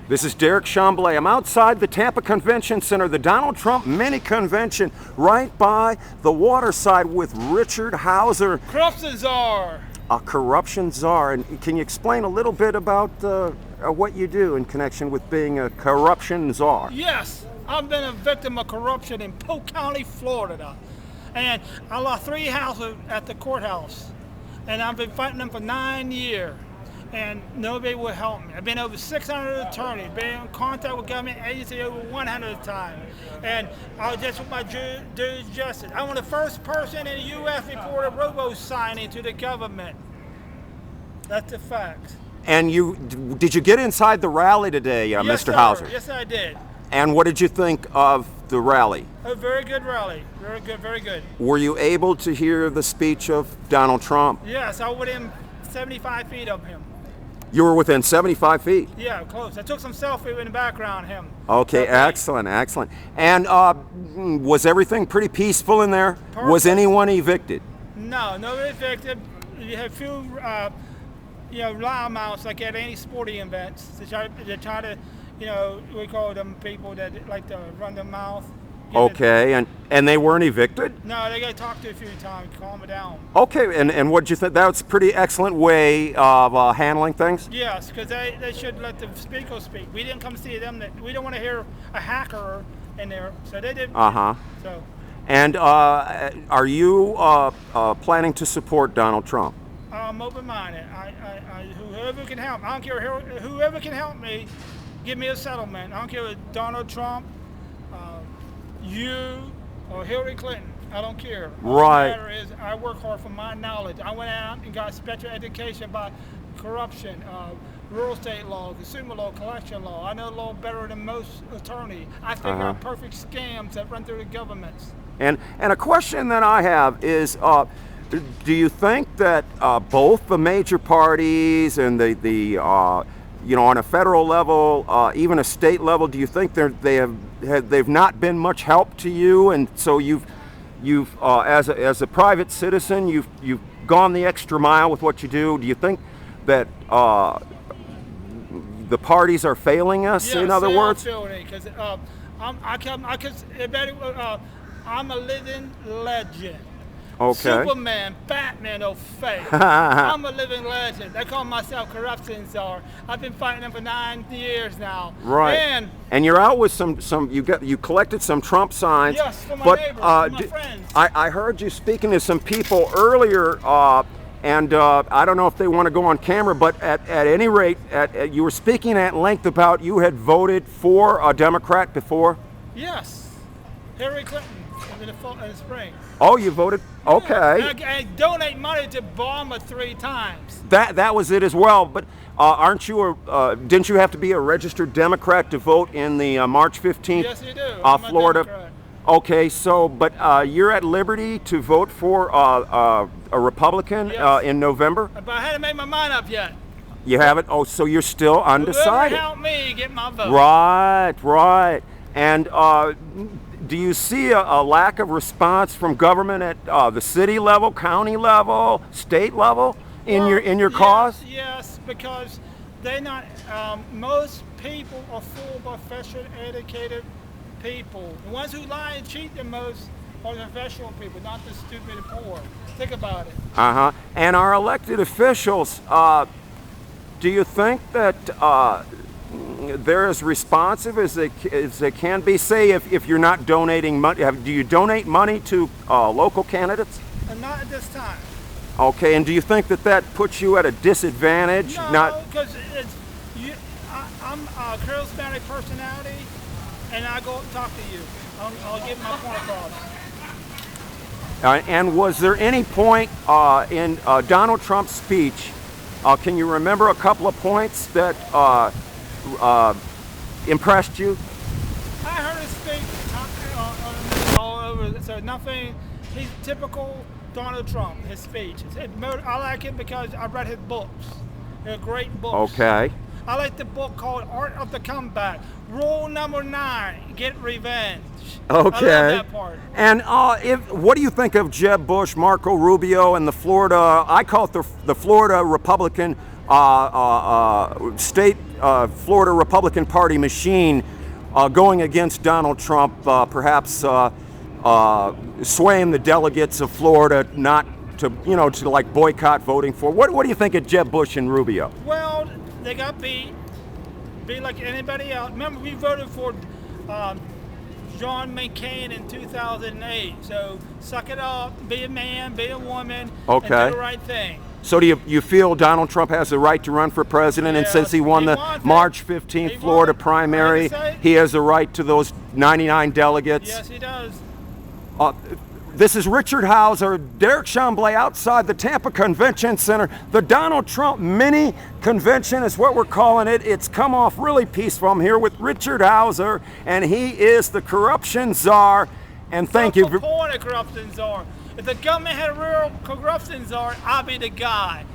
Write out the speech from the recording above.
This is Derekh Chamblee. I'm outside the Tampa Convention Center, the Donald Trump mini convention, right by the waterside with Richard Hauser. Corruption czar. A corruption czar. And can you explain a little bit about what you do in connection with being a corruption czar? Yes, I've been a victim of corruption in Polk County, Florida. And I lost 3 houses at the courthouse. And I've been fighting them for 9 years. And nobody will help me. I've been over 600 attorneys, been in contact with government agencies over 100 times. And I was just with my due justice. I'm the first person in the U.S. reported robo-signing to the government. That's the fact. And did you get inside the rally today, Yes, Mr. sir. Hauser? Yes, I did. And what did you think of the rally? A very good rally. Very good, very good. Were you able to hear the speech of Donald Trump? Yes, I was within 75 feet of him. You were within 75 feet? Yeah, close. I took some selfie in the background of him. Okay, excellent, excellent. And was everything pretty peaceful in there? Perfect. Was anyone evicted? No, nobody evicted. You have few, loudmouths like at any sporting events. They try to, we call them people that like to run their mouth. Okay, and they weren't evicted? No, they got to talk to a few times, calm it down. Okay, and what did you think? That's a pretty excellent way of handling things? Yes, because they should let the speakers speak. We didn't come to see them. We don't want to hear a hacker in there, so they did. Uh-huh. So. And are you planning to support Donald Trump? I'm open-minded. Whoever can help, I don't care whoever can help me, give me a settlement. I don't care if Donald Trump, you, or Hillary Clinton. I don't care. Right. All that matter is I work hard for my knowledge. I went out and got special education about corruption, real estate law, consumer law, collection law. I know the law better than most attorneys. I figure out perfect scams that run through the governments. And a question that I have is, do you think that both the major parties and the on a federal level, even a state level, do you think they've not been much help to you, and so you've as a private citizen, you've gone the extra mile with what you do? Do you think that the parties are failing us? Yes, in other words, because I'm a living legend. okay. Superman, Batman, no fake. I'm a living legend. They call myself corruption czar. I've been fighting them for 9 years now. Right. And you're out with some you collected some Trump signs. Yes, for my neighbors, for my friends. I heard you speaking to some people earlier, and I don't know if they want to go on camera, but at any rate, you were speaking at length about you had voted for a Democrat before. Yes, Hillary Clinton in the spring. Oh, you voted? Okay. I donate money to Obama 3 times. That was it as well. But aren't you didn't you have to be a registered Democrat to vote in the March 15th? Yes, you do. I'm Florida. a Democrat. Okay, so but you're at liberty to vote for a Republican Yes. in November. But I hadn't made my mind up yet. You haven't? Oh, so you're still undecided. Whoever help me get my vote. Right. And do you see a lack of response from government at the city level, county level, state level in your cause? Yes, because they not. Most people are full professional, educated people. The ones who lie and cheat the most are the professional people, not the stupid and poor. Think about it. And our elected officials, do you think that they're as responsive as they can be? Say if you're not donating money, do you donate money to local candidates? Not at this time. Okay, and do you think that puts you at a disadvantage? No, because I'm a charismatic personality, and I go and talk to you. I'll get my point across. And was there any point in Donald Trump's speech, can you remember a couple of points that impressed you? I heard him speak all over, so nothing. He's typical Donald Trump, his speech. I like it because I read his books. They're great books. Okay. I like the book called Art of the Comeback. Rule number 9, get revenge. Okay. I love that part. And what do you think of Jeb Bush, Marco Rubio, and the Florida, I call it the Florida Republican state Florida Republican Party machine going against Donald Trump, perhaps swaying the delegates of Florida not to, to like boycott voting for. What do you think of Jeb Bush and Rubio? Well, they got beat like anybody else. Remember, we voted for John McCain in 2008. So suck it up, be a man, be a woman, and do the right thing. So do you feel Donald Trump has the right to run for president? Yes, and since he won the March 15th Florida primary, he has the right to those 99 delegates? Yes, he does. This is Richard Hauser, Derekh Chamblee outside the Tampa Convention Center. The Donald Trump mini convention is what we're calling it. It's come off really peaceful. I'm here with Richard Hauser, and he is the corruption czar. And thank you. For corporate corruption czar. If the government had a real corruption czar, I'd be the guy.